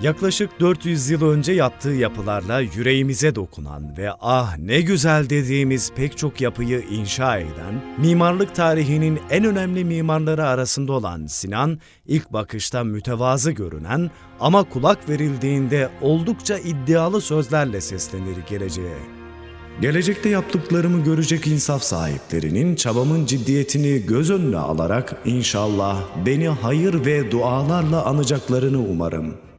Yaklaşık 400 yıl önce yaptığı yapılarla yüreğimize dokunan ve ah ne güzel dediğimiz pek çok yapıyı inşa eden, mimarlık tarihinin en önemli mimarları arasında olan Sinan, ilk bakışta mütevazı görünen ama kulak verildiğinde oldukça iddialı sözlerle seslenir geleceğe. Gelecekte yaptıklarımı görecek insaf sahiplerinin çabamın ciddiyetini göz önüne alarak inşallah beni hayır ve dualarla anacaklarını umarım.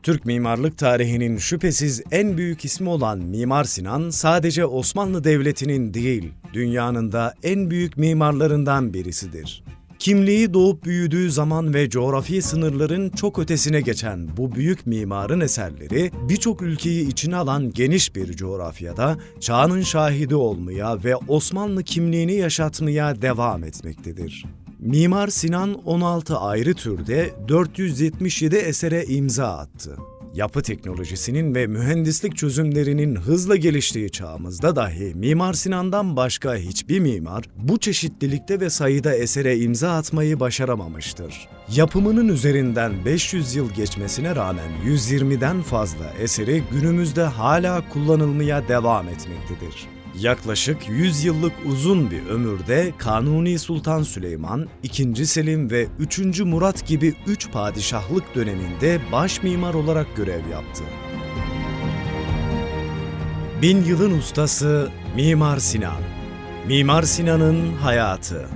Türk mimarlık tarihinin şüphesiz en büyük ismi olan Mimar Sinan, sadece Osmanlı Devleti'nin değil, dünyanın da en büyük mimarlarından birisidir. Kimliği doğup büyüdüğü zaman ve coğrafi sınırların çok ötesine geçen bu büyük mimarın eserleri, birçok ülkeyi içine alan geniş bir coğrafyada çağının şahidi olmaya ve Osmanlı kimliğini yaşatmaya devam etmektedir. Mimar Sinan 16 ayrı türde 477 esere imza attı. Yapı teknolojisinin ve mühendislik çözümlerinin hızla geliştiği çağımızda dahi Mimar Sinan'dan başka hiçbir mimar bu çeşitlilikte ve sayıda esere imza atmayı başaramamıştır. Yapımının üzerinden 500 yıl geçmesine rağmen 120'den fazla eseri günümüzde hala kullanılmaya devam etmektedir. Yaklaşık 100 yıllık uzun bir ömürde Kanuni Sultan Süleyman, II. Selim ve III. Murat gibi 3 padişahlık döneminde baş mimar olarak görev yaptı. 1000 yılın ustası Mimar Sinan. Mimar Sinan'ın hayatı.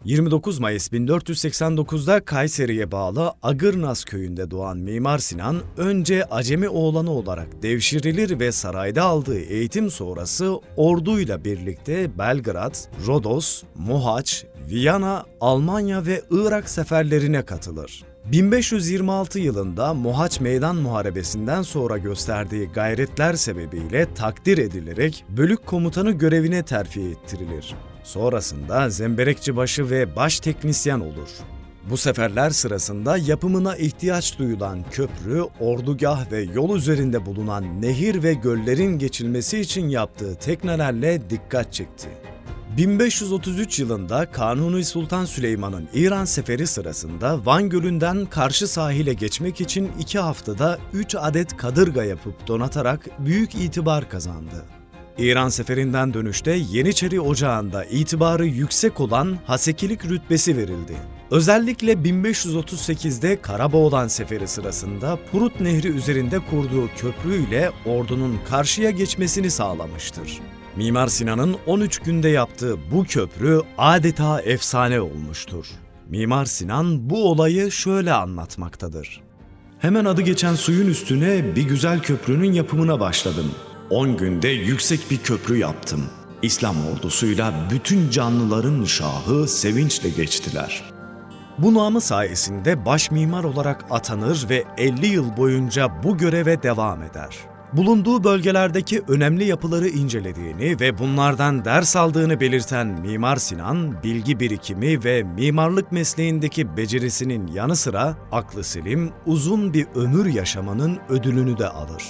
29 Mayıs 1489'da Kayseri'ye bağlı Agırnaz köyünde doğan Mimar Sinan, önce acemi oğlanı olarak devşirilir ve sarayda aldığı eğitim sonrası orduyla birlikte Belgrad, Rodos, Mohaç, Viyana, Almanya ve Irak seferlerine katılır. 1526 yılında Mohaç Meydan Muharebesi'nden sonra gösterdiği gayretler sebebiyle takdir edilerek bölük komutanı görevine terfi ettirilir. Sonrasında zemberekçibaşı ve baş teknisyen olur. Bu seferler sırasında yapımına ihtiyaç duyulan köprü, ordugah ve yol üzerinde bulunan nehir ve göllerin geçilmesi için yaptığı teknelerle dikkat çekti. 1533 yılında Kanuni Sultan Süleyman'ın İran seferi sırasında Van Gölü'nden karşı sahile geçmek için 2 haftada 3 adet kadırga yapıp donatarak büyük itibar kazandı. İran seferinden dönüşte Yeniçeri Ocağı'nda itibarı yüksek olan hasekilik rütbesi verildi. Özellikle 1538'de Karaboğlan seferi sırasında Prut Nehri üzerinde kurduğu köprüyle ordunun karşıya geçmesini sağlamıştır. Mimar Sinan'ın 13 günde yaptığı bu köprü adeta efsane olmuştur. Mimar Sinan bu olayı şöyle anlatmaktadır. Hemen adı geçen suyun üstüne bir güzel köprünün yapımına başladım. 10 günde yüksek bir köprü yaptım. İslam ordusuyla bütün canlıların şahı sevinçle geçtiler. Bu namı sayesinde baş mimar olarak atanır ve 50 yıl boyunca bu göreve devam eder. Bulunduğu bölgelerdeki önemli yapıları incelediğini ve bunlardan ders aldığını belirten Mimar Sinan, bilgi birikimi ve mimarlık mesleğindeki becerisinin yanı sıra aklı selim, uzun bir ömür yaşamanın ödülünü de alır.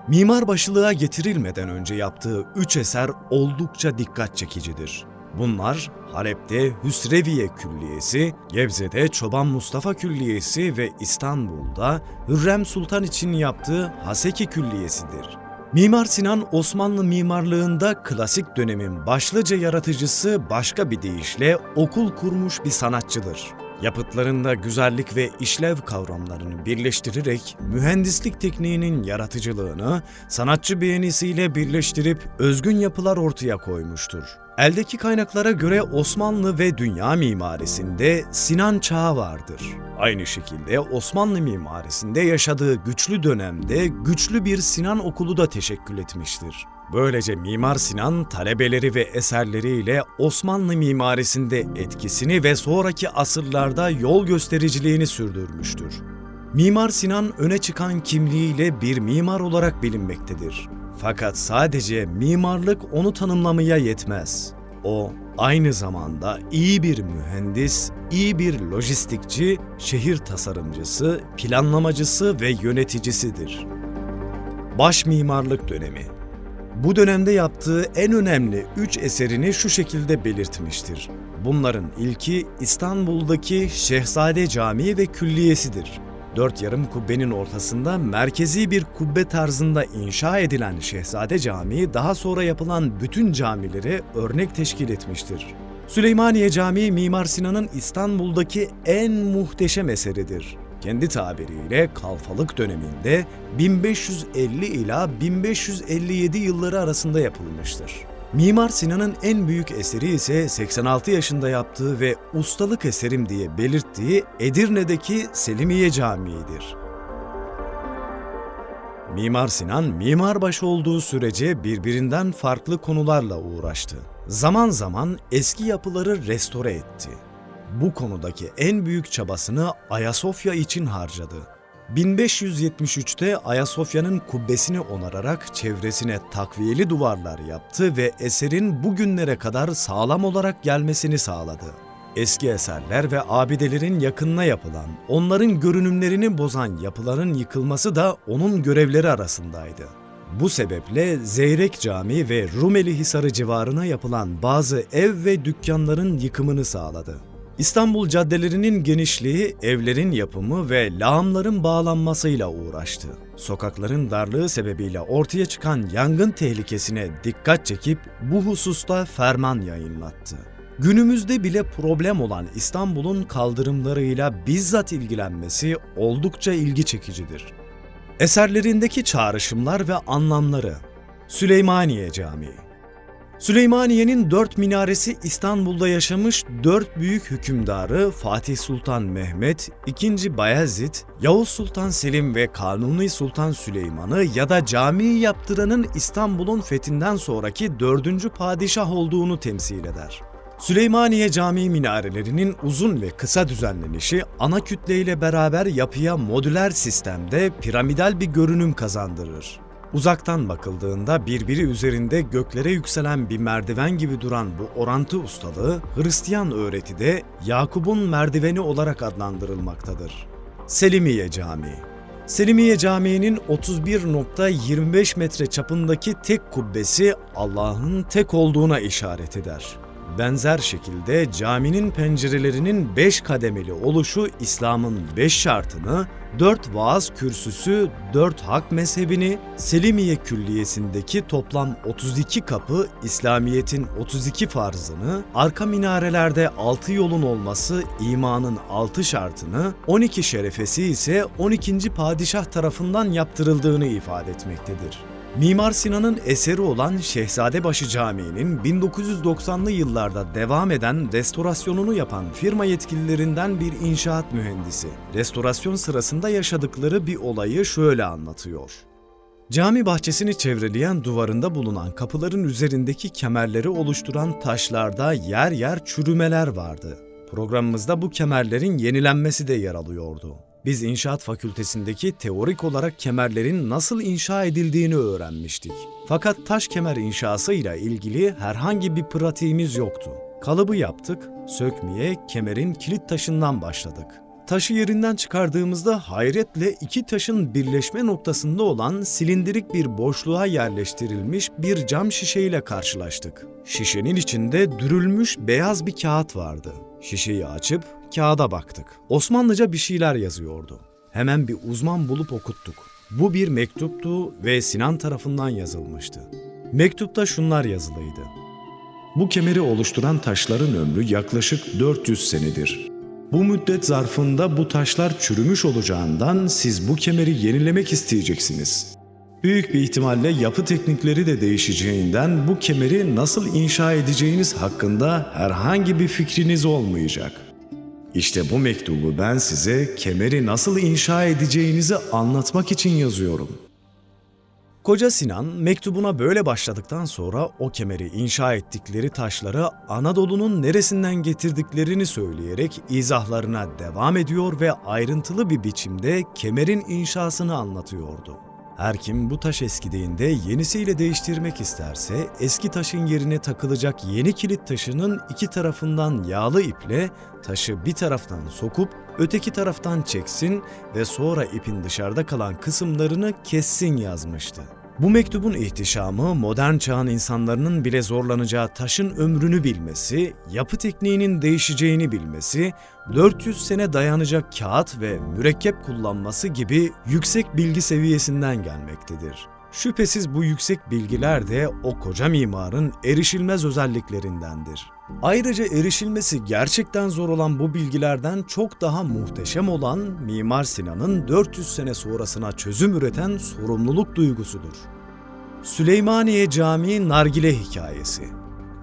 Mimarbaşılığa getirilmeden önce yaptığı 3 eser oldukça dikkat çekicidir. Bunlar Halep'te Hüsreviye Külliyesi, Gebze'de Çoban Mustafa Külliyesi ve İstanbul'da Hürrem Sultan için yaptığı Haseki Külliyesidir. Mimar Sinan, Osmanlı mimarlığında klasik dönemin başlıca yaratıcısı, başka bir deyişle okul kurmuş bir sanatçıdır. Yapıtlarında güzellik ve işlev kavramlarını birleştirerek mühendislik tekniğinin yaratıcılığını sanatçı beğenisiyle birleştirip özgün yapılar ortaya koymuştur. Eldeki kaynaklara göre Osmanlı ve dünya mimarisinde Sinan çağı vardır. Aynı şekilde Osmanlı mimarisinde yaşadığı güçlü dönemde güçlü bir Sinan okulu da teşekkül etmiştir. Böylece Mimar Sinan talebeleri ve eserleriyle Osmanlı mimarisinde etkisini ve sonraki asırlarda yol göstericiliğini sürdürmüştür. Mimar Sinan öne çıkan kimliğiyle bir mimar olarak bilinmektedir. Fakat sadece mimarlık onu tanımlamaya yetmez. O aynı zamanda iyi bir mühendis, iyi bir lojistikçi, şehir tasarımcısı, planlamacısı ve yöneticisidir. Baş mimarlık dönemi. Bu dönemde yaptığı en önemli 3 eserini şu şekilde belirtmiştir. Bunların ilki İstanbul'daki Şehzade Camii ve Külliyesidir. 4 yarım kubbenin ortasında merkezi bir kubbe tarzında inşa edilen Şehzade Camii daha sonra yapılan bütün camilere örnek teşkil etmiştir. Süleymaniye Camii Mimar Sinan'ın İstanbul'daki en muhteşem eseridir. Kendi tabiriyle Kalfalık döneminde 1550 ila 1557 yılları arasında yapılmıştır. Mimar Sinan'ın en büyük eseri ise 86 yaşında yaptığı ve ustalık eserim diye belirttiği Edirne'deki Selimiye Camii'dir. Mimar Sinan, mimarbaşı olduğu sürece birbirinden farklı konularla uğraştı. Zaman zaman eski yapıları restore etti. Bu konudaki en büyük çabasını Ayasofya için harcadı. 1573'te Ayasofya'nın kubbesini onararak çevresine takviyeli duvarlar yaptı ve eserin bugünlere kadar sağlam olarak gelmesini sağladı. Eski eserler ve abidelerin yakınına yapılan, onların görünümlerini bozan yapıların yıkılması da onun görevleri arasındaydı. Bu sebeple Zeyrek Camii ve Rumeli Hisarı civarına yapılan bazı ev ve dükkanların yıkımını sağladı. İstanbul caddelerinin genişliği, evlerin yapımı ve lağımların bağlanmasıyla uğraştı. Sokakların darlığı sebebiyle ortaya çıkan yangın tehlikesine dikkat çekip bu hususta ferman yayınlattı. Günümüzde bile problem olan İstanbul'un kaldırımlarıyla bizzat ilgilenmesi oldukça ilgi çekicidir. Eserlerindeki çağrışımlar ve anlamları. Süleymaniye Camii. Süleymaniye'nin 4 minaresi İstanbul'da yaşamış 4 büyük hükümdarı Fatih Sultan Mehmet, II. Bayezid, Yavuz Sultan Selim ve Kanuni Sultan Süleyman'ı ya da camiyi yaptıranın İstanbul'un fethinden sonraki 4. padişah olduğunu temsil eder. Süleymaniye Camii minarelerinin uzun ve kısa düzenlenişi ana kütleyle beraber yapıya modüler sistemde piramidal bir görünüm kazandırır. Uzaktan bakıldığında birbiri üzerinde göklere yükselen bir merdiven gibi duran bu orantı ustalığı, Hristiyan öğretide Yakup'un merdiveni olarak adlandırılmaktadır. Selimiye Camii. Selimiye Camii'nin 31,25 metre çapındaki tek kubbesi Allah'ın tek olduğuna işaret eder. Benzer şekilde caminin pencerelerinin 5 kademeli oluşu İslam'ın 5 şartını, 4 vaaz kürsüsü, 4 hak mezhebini, Selimiye Külliyesi'ndeki toplam 32 kapı, İslamiyet'in 32 farzını, arka minarelerde 6 yolun olması imanın 6 şartını, 12 şerefesi ise 12. padişah tarafından yaptırıldığını ifade etmektedir. Mimar Sinan'ın eseri olan Şehzadebaşı Camii'nin 1990'lı yıllarda devam eden restorasyonunu yapan firma yetkililerinden bir inşaat mühendisi, restorasyon sırasında yaşadıkları bir olayı şöyle anlatıyor. Cami bahçesini çevreleyen duvarında bulunan kapıların üzerindeki kemerleri oluşturan taşlarda yer yer çürümeler vardı. Programımızda bu kemerlerin yenilenmesi de yer alıyordu. Biz inşaat fakültesindeki teorik olarak kemerlerin nasıl inşa edildiğini öğrenmiştik. Fakat taş kemer inşasıyla ilgili herhangi bir pratiğimiz yoktu. Kalıbı yaptık, sökmeye kemerin kilit taşından başladık. Taşı yerinden çıkardığımızda hayretle iki taşın birleşme noktasında olan silindirik bir boşluğa yerleştirilmiş bir cam şişeyle karşılaştık. Şişenin içinde dürülmüş beyaz bir kağıt vardı. Şişeyi açıp kağıda baktık. Osmanlıca bir şeyler yazıyordu. Hemen bir uzman bulup okuttuk. Bu bir mektuptu ve Sinan tarafından yazılmıştı. Mektupta şunlar yazılıydı. Bu kemeri oluşturan taşların ömrü yaklaşık 400 senedir. Bu müddet zarfında bu taşlar çürümüş olacağından siz bu kemeri yenilemek isteyeceksiniz. Büyük bir ihtimalle yapı teknikleri de değişeceğinden bu kemeri nasıl inşa edeceğiniz hakkında herhangi bir fikriniz olmayacak. İşte bu mektubu ben size kemeri nasıl inşa edeceğinizi anlatmak için yazıyorum. Koca Sinan mektubuna böyle başladıktan sonra o kemeri inşa ettikleri taşları Anadolu'nun neresinden getirdiklerini söyleyerek izahlarına devam ediyor ve ayrıntılı bir biçimde kemerin inşasını anlatıyordu. Her kim bu taş eskidiğinde yenisiyle değiştirmek isterse eski taşın yerine takılacak yeni kilit taşının iki tarafından yağlı iple taşı bir taraftan sokup öteki taraftan çeksin ve sonra ipin dışarıda kalan kısımlarını kessin yazmıştı. Bu mektubun ihtişamı, modern çağın insanların bile zorlanacağı taşın ömrünü bilmesi, yapı tekniğinin değişeceğini bilmesi, 400 sene dayanacak kağıt ve mürekkep kullanması gibi yüksek bilgi seviyesinden gelmektedir. Şüphesiz bu yüksek bilgiler de o koca mimarın erişilmez özelliklerindendir. Ayrıca erişilmesi gerçekten zor olan bu bilgilerden çok daha muhteşem olan Mimar Sinan'ın 400 sene sonrasına çözüm üreten sorumluluk duygusudur. Süleymaniye Camii Nargile Hikayesi.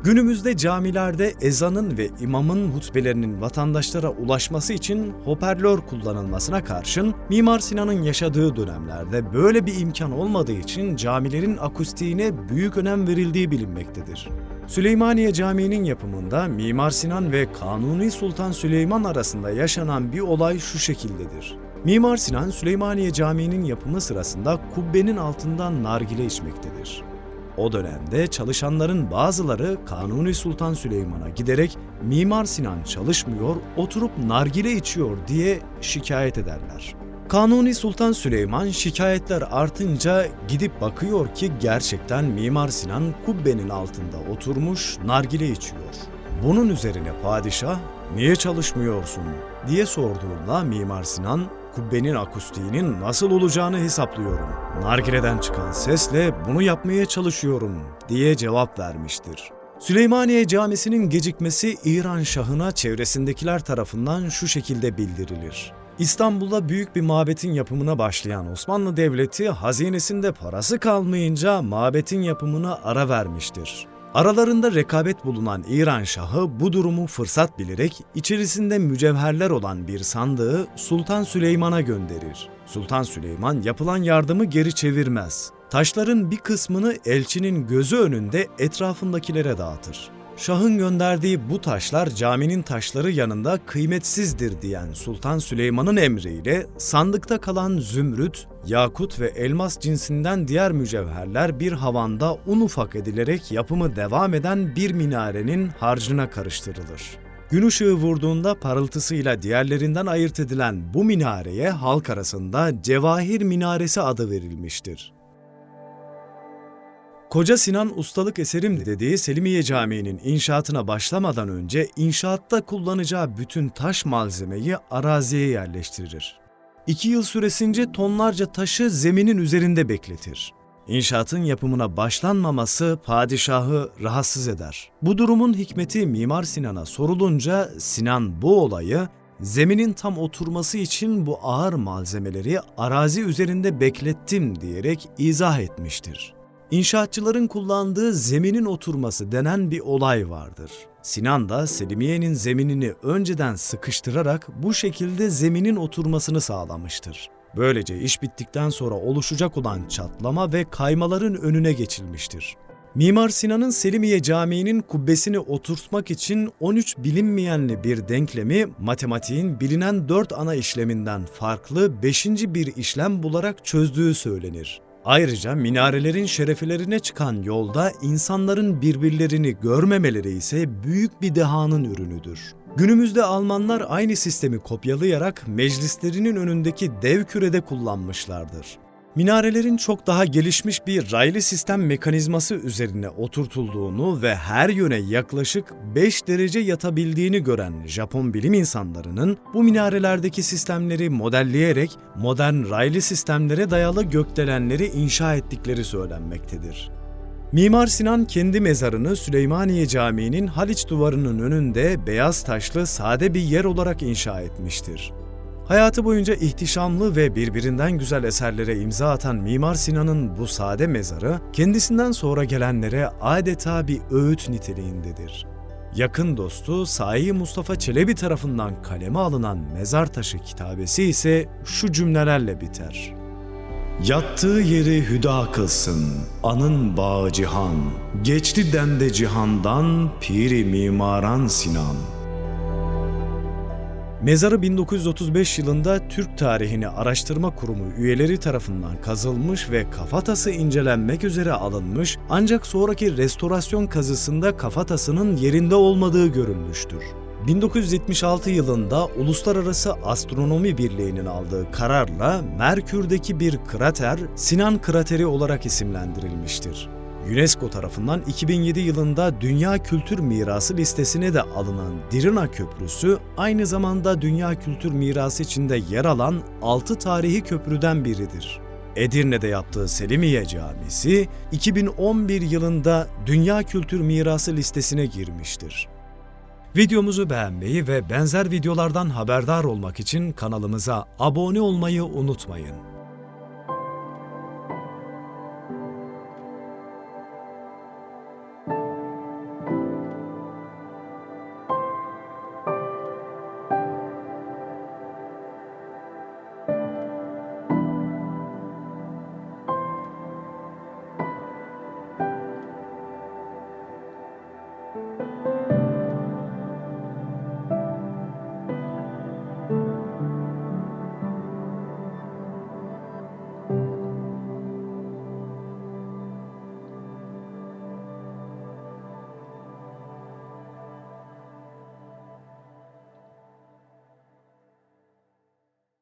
Günümüzde camilerde ezanın ve imamın hutbelerinin vatandaşlara ulaşması için hoparlör kullanılmasına karşın Mimar Sinan'ın yaşadığı dönemlerde böyle bir imkan olmadığı için camilerin akustiğine büyük önem verildiği bilinmektedir. Süleymaniye Camii'nin yapımında Mimar Sinan ve Kanuni Sultan Süleyman arasında yaşanan bir olay şu şekildedir. Mimar Sinan, Süleymaniye Camii'nin yapımı sırasında kubbenin altından nargile içmektedir. O dönemde çalışanların bazıları Kanuni Sultan Süleyman'a giderek Mimar Sinan çalışmıyor, oturup nargile içiyor diye şikayet ederler. Kanuni Sultan Süleyman şikayetler artınca gidip bakıyor ki gerçekten Mimar Sinan kubbenin altında oturmuş nargile içiyor. Bunun üzerine padişah "Niye çalışmıyorsun?" diye sorduğunda Mimar Sinan "Kubbenin akustiğinin nasıl olacağını hesaplıyorum. Nargileden çıkan sesle bunu yapmaya çalışıyorum" diye cevap vermiştir. Süleymaniye Camisi'nin gecikmesi İran Şahı'na çevresindekiler tarafından şu şekilde bildirilir. İstanbul'da büyük bir mabetin yapımına başlayan Osmanlı Devleti hazinesinde parası kalmayınca mabetin yapımına ara vermiştir. Aralarında rekabet bulunan İran Şahı bu durumu fırsat bilerek içerisinde mücevherler olan bir sandığı Sultan Süleyman'a gönderir. Sultan Süleyman yapılan yardımı geri çevirmez. Taşların bir kısmını elçinin gözü önünde etrafındakilere dağıtır. Şah'ın gönderdiği bu taşlar caminin taşları yanında kıymetsizdir diyen Sultan Süleyman'ın emriyle sandıkta kalan zümrüt, yakut ve elmas cinsinden diğer mücevherler bir havanda un ufak edilerek yapımı devam eden bir minarenin harcına karıştırılır. Gün ışığı vurduğunda parıltısıyla diğerlerinden ayırt edilen bu minareye halk arasında Cevahir Minaresi adı verilmiştir. Koca Sinan ustalık eserim dediği Selimiye Camii'nin inşaatına başlamadan önce inşaatta kullanacağı bütün taş malzemeyi araziye yerleştirir. 2 yıl süresince tonlarca taşı zeminin üzerinde bekletir. İnşaatın yapımına başlanmaması padişahı rahatsız eder. Bu durumun hikmeti Mimar Sinan'a sorulunca Sinan bu olayı zeminin tam oturması için bu ağır malzemeleri arazi üzerinde beklettim diyerek izah etmiştir. İnşaatçıların kullandığı zeminin oturması denen bir olay vardır. Sinan da Selimiye'nin zeminini önceden sıkıştırarak bu şekilde zeminin oturmasını sağlamıştır. Böylece iş bittikten sonra oluşacak olan çatlama ve kaymaların önüne geçilmiştir. Mimar Sinan'ın Selimiye Camii'nin kubbesini oturtmak için 13 bilinmeyenli bir denklemi matematiğin bilinen 4 ana işleminden farklı 5. bir işlem bularak çözdüğü söylenir. Ayrıca minarelerin şerefelerine çıkan yolda insanların birbirlerini görmemeleri ise büyük bir dehanın ürünüdür. Günümüzde Almanlar aynı sistemi kopyalayarak meclislerinin önündeki dev kürede kullanmışlardır. Minarelerin çok daha gelişmiş bir raylı sistem mekanizması üzerine oturtulduğunu ve her yöne yaklaşık 5 derece yatabildiğini gören Japon bilim insanlarının bu minarelerdeki sistemleri modelleyerek modern raylı sistemlere dayalı gökdelenleri inşa ettikleri söylenmektedir. Mimar Sinan kendi mezarını Süleymaniye Camii'nin Haliç duvarının önünde beyaz taşlı sade bir yer olarak inşa etmiştir. Hayatı boyunca ihtişamlı ve birbirinden güzel eserlere imza atan Mimar Sinan'ın bu sade mezarı, kendisinden sonra gelenlere adeta bir öğüt niteliğindedir. Yakın dostu Sahi Mustafa Çelebi tarafından kaleme alınan Mezar Taşı kitabesi ise şu cümlelerle biter. Yattığı yeri hüda kılsın, anın bağı cihan, geçti dende cihandan, piri mimaran Sinan. Mezarı 1935 yılında Türk Tarihini Araştırma Kurumu üyeleri tarafından kazılmış ve kafatası incelenmek üzere alınmış, ancak sonraki restorasyon kazısında kafatasının yerinde olmadığı görülmüştür. 1976 yılında Uluslararası Astronomi Birliği'nin aldığı kararla Merkür'deki bir krater Sinan Krateri olarak isimlendirilmiştir. UNESCO tarafından 2007 yılında Dünya Kültür Mirası listesine de alınan Drina Köprüsü, aynı zamanda Dünya Kültür Mirası içinde yer alan 6 tarihi köprüden biridir. Edirne'de yaptığı Selimiye Camisi, 2011 yılında Dünya Kültür Mirası listesine girmiştir. Videomuzu beğenmeyi ve benzer videolardan haberdar olmak için kanalımıza abone olmayı unutmayın.